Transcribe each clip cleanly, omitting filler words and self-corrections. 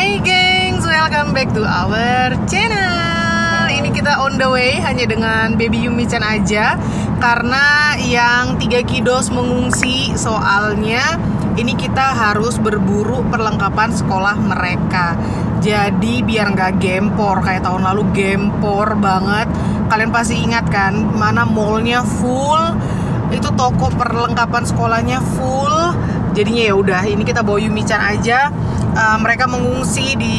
Hey gengs, welcome back to our channel. Ini kita on the way hanya dengan baby Yumi-chan aja, karena yang 3 kiddos mengungsi. Soalnya ini kita harus berburu perlengkapan sekolah mereka. Jadi biar nggak gempor kayak tahun lalu, gempor banget. Kalian pasti ingat kan, mana mallnya full, itu toko perlengkapan sekolahnya full. Jadinya ya udah, ini kita bawa Yumi-chan aja. Mereka mengungsi di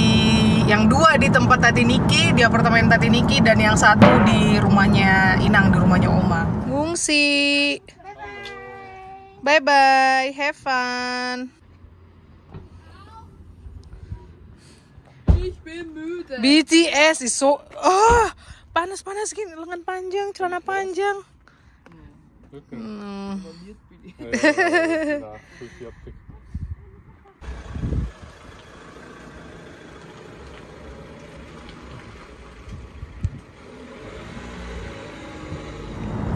yang 2 di tempat Tati Niki, di apartemen Tati Niki, dan yang 1 di rumahnya Inang, di rumahnya Oma. Ngungsi. Bye bye, have fun. BTS is so panas gini, lengan panjang, celana panjang.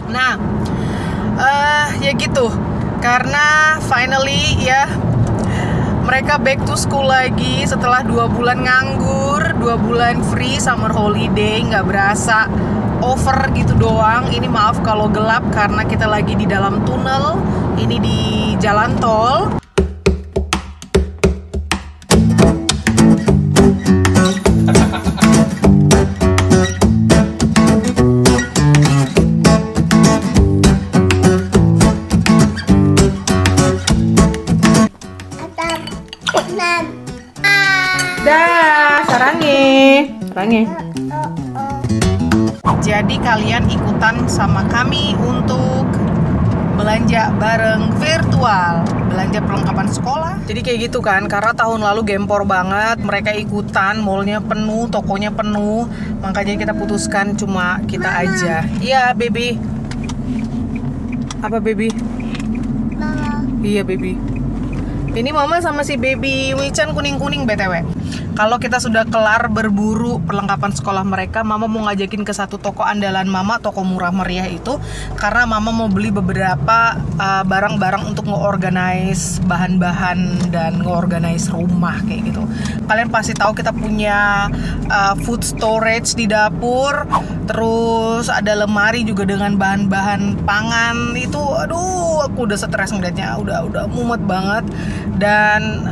Nah, ya gitu. Karena finally ya mereka back to school lagi setelah 2 bulan nganggur, 2 bulan free summer holiday, nggak berasa over gitu doang. Ini maaf kalau gelap karena kita lagi di dalam tunnel. Ini di jalan tol. Dah, sarangi. Jadi kalian ikutan sama kami untuk belanja bareng virtual, belanja perlengkapan sekolah. Jadi kayak gitu kan, karena tahun lalu gempor banget, mereka ikutan, mallnya penuh, tokonya penuh, makanya kita putuskan cuma kita aja. Iya, baby. Apa baby? Mama. Iya, baby. Ini mama sama si baby Yumi-chan kuning-kuning BTW. Kalau kita sudah kelar berburu perlengkapan sekolah mereka, mama mau ngajakin ke satu toko andalan mama, toko murah meriah itu, karena mama mau beli beberapa barang-barang untuk nge-organize bahan-bahan dan nge-organize rumah kayak gitu. Kalian pasti tahu kita punya food storage di dapur, terus ada lemari juga dengan bahan-bahan pangan. Itu aduh, aku udah stres ngeliatnya, udah mumet banget. Dan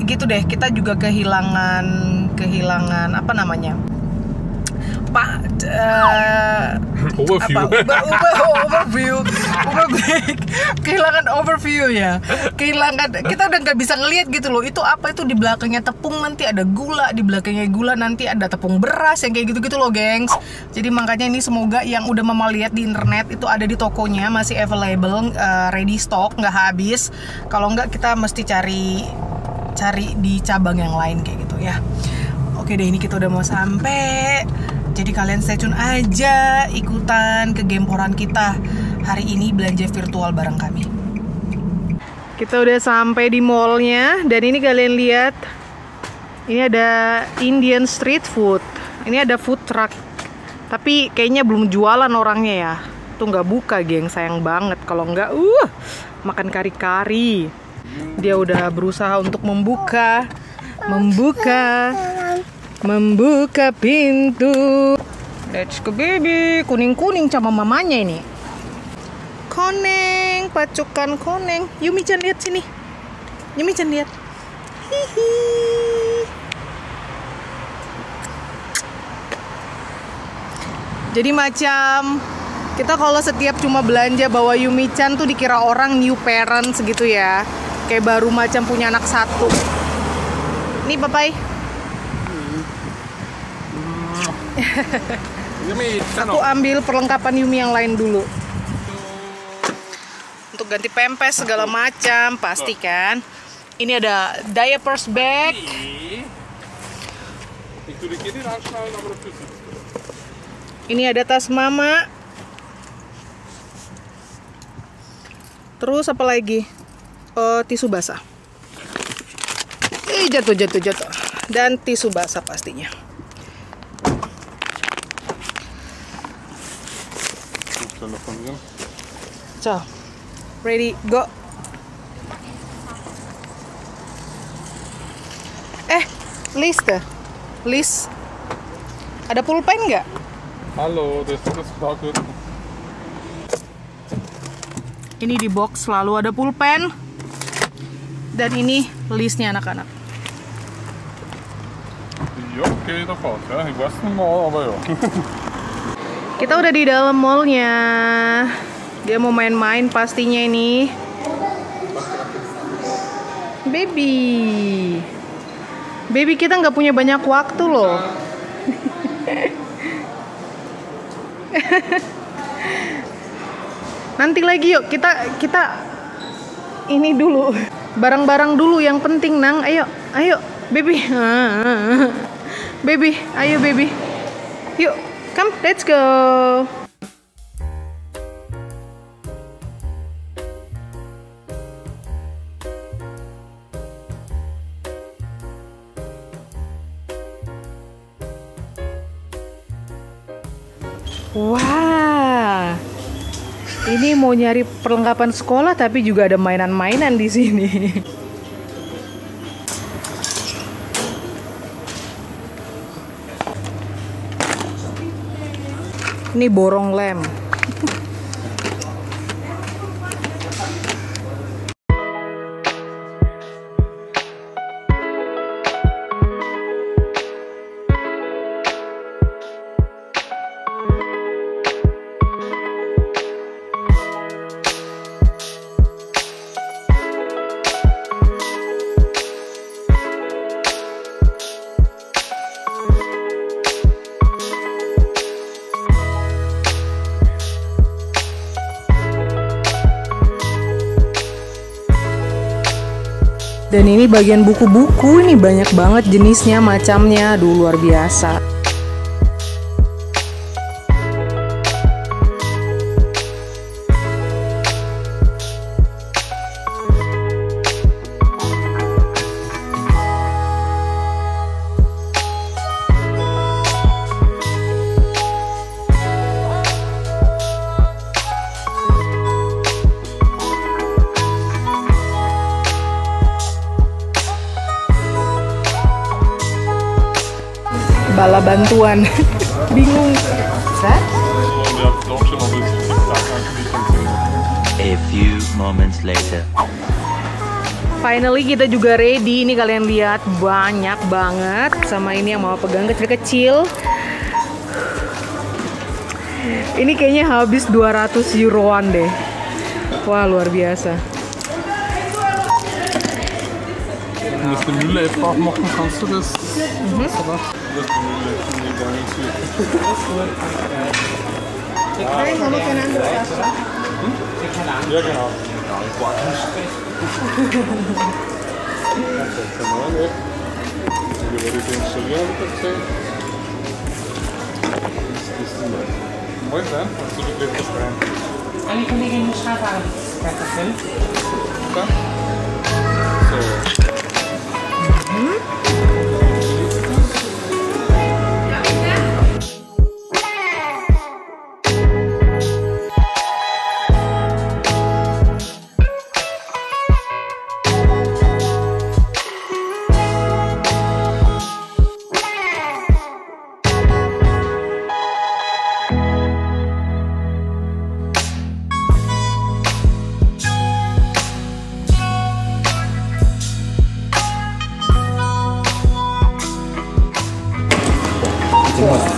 gitu deh, kita juga kehilangan apa namanya, kehilangan overview ya, kita udah nggak bisa ngelihat gitu loh, itu apa, itu di belakangnya tepung, nanti ada gula, di belakangnya gula nanti ada tepung beras, yang kayak gitu loh gengs. Jadi makanya ini semoga yang udah mama lihat di internet itu ada di tokonya, masih available, ready stock, nggak habis. Kalau nggak kita mesti cari di cabang yang lain kayak gitu ya. Oke deh, ini kita udah mau sampai. Jadi kalian stay tune aja, ikutan ke gemporan kita hari ini belanja virtual bareng kami. Kita udah sampai di mallnya, dan ini kalian lihat, ini ada Indian street food. Ini ada food truck, tapi kayaknya belum jualan orangnya ya. Tuh nggak buka geng, sayang banget. Kalau nggak, makan kari-kari. Dia udah berusaha untuk membuka pintu. Let's go baby. Kuning-kuning sama mamanya ini. Koneng, pacukan koneng. Yumi-chan lihat sini. Yumi-chan lihat. Hihi. Jadi macam kita kalau setiap cuma belanja bawa Yumi-chan tuh dikira orang new parents gitu ya. Kayak baru macam punya anak 1. Nih papai. Aku ambil perlengkapan Yumi yang lain dulu. Untuk ganti pempes segala macam, pasti kan. Ini ada diapers bag. Ini ada tas mama. Terus apa lagi? Tisu basah. Jatuh. Dan tisu basah pastinya. So, ready, go. Liz. Ada pulpen nggak? Hallo, dit is goed. Ini di box selalu ada pulpen. Dan ini listnya anak-anak. Ja, oké, dat valt. Ja. Ik was nog maar, maar ja. Kita udah di dalam mallnya. Dia mau main-main pastinya ini. Baby kita nggak punya banyak waktu loh. Nanti lagi yuk kita ini dulu. Barang-barang dulu yang penting, Nang. Ayo, baby. Baby, ayo baby. Yuk, come, let's go. Wah, ini mau nyari perlengkapan sekolah tapi juga ada mainan-mainan di sini. Ini borong lem. Dan ini bagian buku-buku, ini banyak banget jenisnya, macamnya, aduh luar biasa. Bala bantuan. Bingung. A few moments later. Finally kita juga ready. Ini kalian lihat banyak banget. Sama ini yang mau pegang kecil-kecil. Ini kayaknya habis 200 euroan deh. Wah, luar biasa. Als de Mühle even afmaken, kannst du das? Das ist de Mühle, die gar nicht so. Ja, genau. Die werde ich installieren mit der Zeit. Das ist neu. Mooi zijn, als du die das rein. Eine Kollegin muss schreiben, das sind. Okay. So.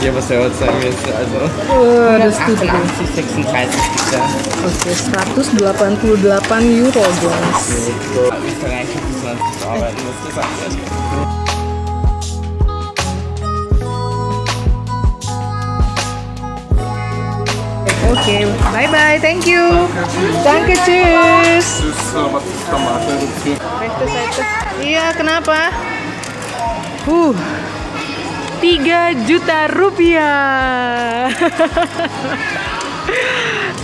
Ja, was soll das sein jetzt? Also Das tut 88, 36 bitte. Oke, 188 euro guys. Österreich 20 arbeiten, was gesagt wird. Oke, bye bye, thank you. Danke, tschüss. Dus wat tomaten dazu. Seite. Iya, kenapa? 3 juta rupiah.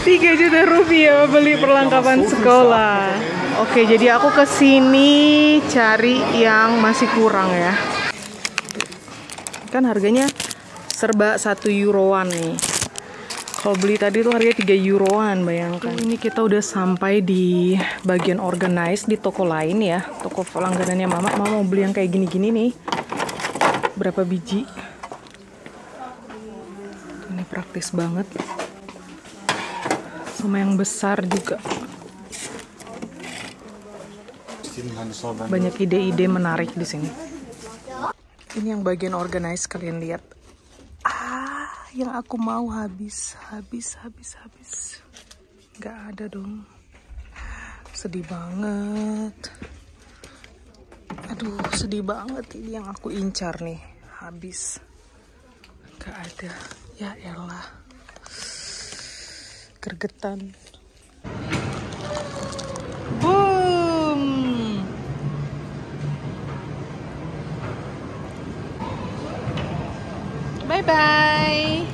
3 juta rupiah beli perlengkapan sekolah. Oke, jadi aku kesini cari yang masih kurang ya. Kan harganya serba 1 euroan nih. Kalau beli tadi tuh harganya 3 euroan, bayangkan. Ini kita udah sampai di bagian organize di toko lain ya. Toko langganannya Mama. Mama mau beli yang kayak gini-gini nih. berapa biji. Ini praktis banget. Sama yang besar juga. Banyak ide-ide menarik di sini. Ini yang bagian organize, kalian lihat. Yang aku mau habis. Nggak ada dong. Sedih banget. Aduh, sedih banget. Ini yang aku incar nih. Habis. Nggak ada. Ya elah. Gergetan. Boom. Bye-bye.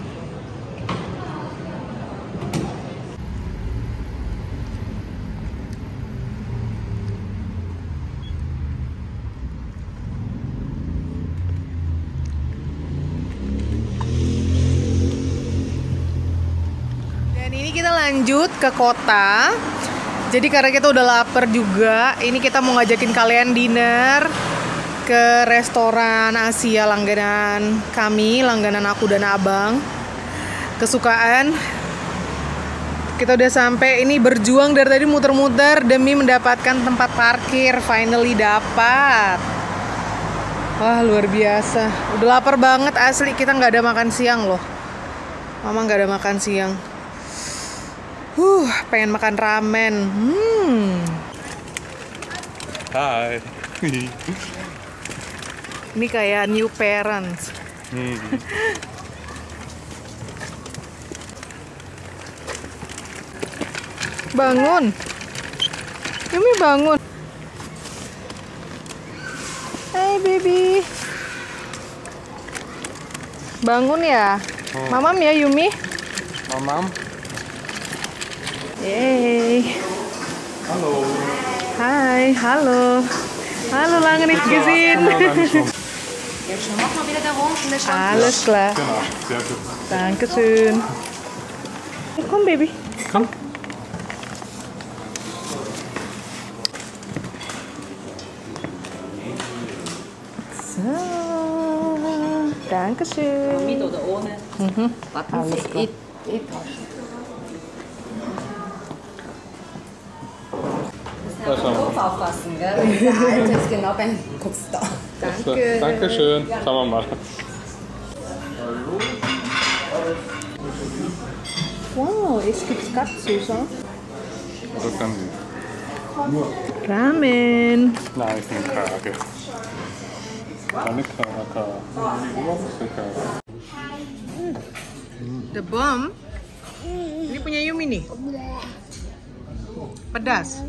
Kita lanjut ke kota. Jadi karena kita udah lapar juga, ini kita mau ngajakin kalian dinner ke restoran Asia langganan kami, langganan aku dan abang kesukaan. Kita udah sampai, ini berjuang dari tadi muter-muter demi mendapatkan tempat parkir. Finally dapat. Wah, luar biasa. Udah lapar banget asli, kita nggak ada makan siang loh. Mama nggak ada makan siang. Pengen makan ramen. Hai. Ini kayak new parents. Bangun. Yumi bangun. Hai baby. Bangun ya. Mamam ya Yumi. Mamam. Yeay. Halo. Hai, halo. Halo Langen, ich gesehen. Alles klar. Genau, sehr gut. Dankeschön. Komm, Baby. Komm. So. Dankeschön. Mit oder ohne? Alles klar. Kopf aufpassen, gell? Der Alte ist genau beim Kopf da. Danke. Dankeschön. Schauen wir mal. Wow, es gibt Katsu, so. So kann sie. Ramen. Nein, ich nehme Krake. Keine Krake. The bomb. Ini punya Yumi nih. Pedas.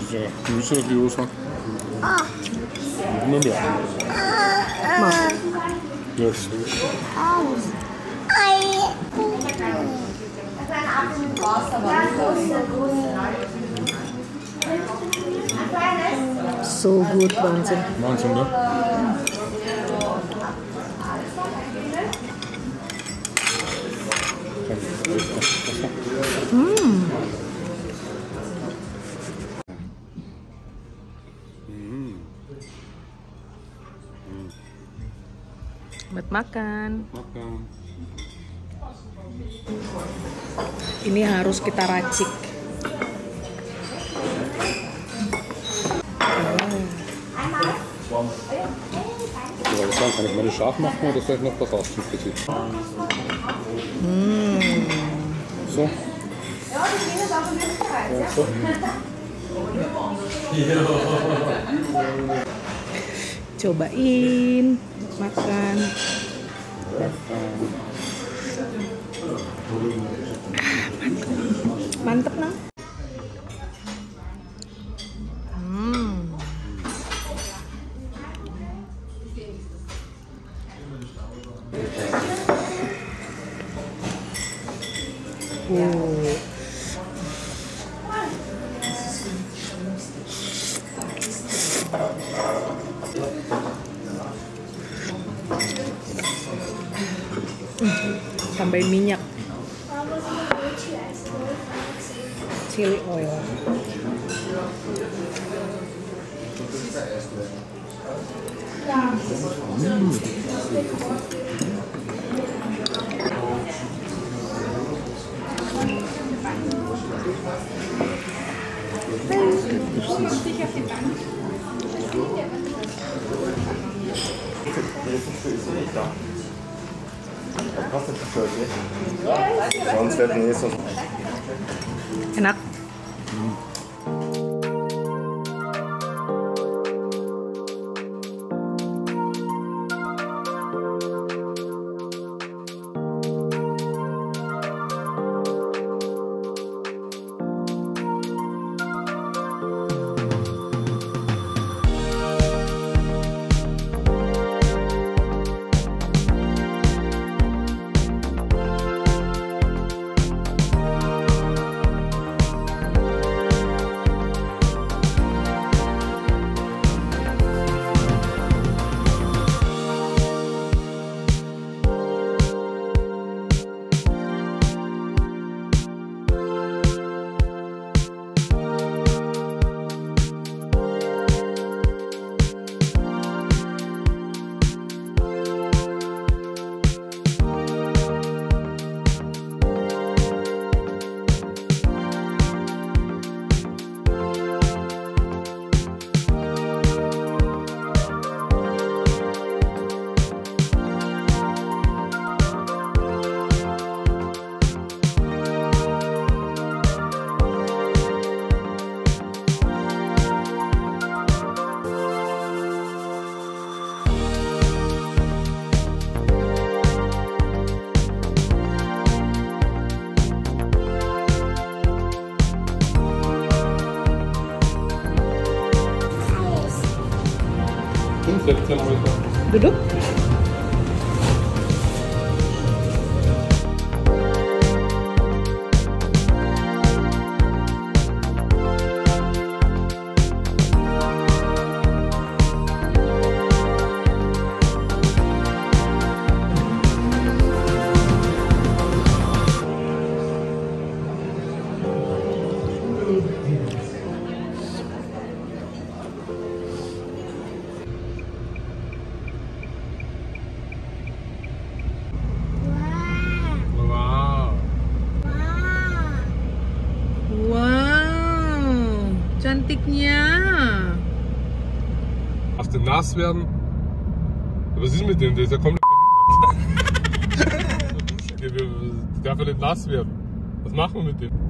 Ja, Gemüse oder Gyoza? Nur mehr. Yes. So gut, Wahnsinn. Wahnsinn, ne? Buat makan. Makan. Ini harus kita racik. Ich wollte sagen, kann ich mal das scharf machen oder soll ich noch was auszuziehen? So. Ja, so. Cobain, makan. Mantep nang. Tambahin minyak, chili oil. Sonst werden wir jetzt noch. Enak. Duduk. Cantiknya. Darfst du nass werden? Was ist mit dem? Der ist ja komplett behindert. Der darf ja nicht nass werden. Was machen wir mit dem?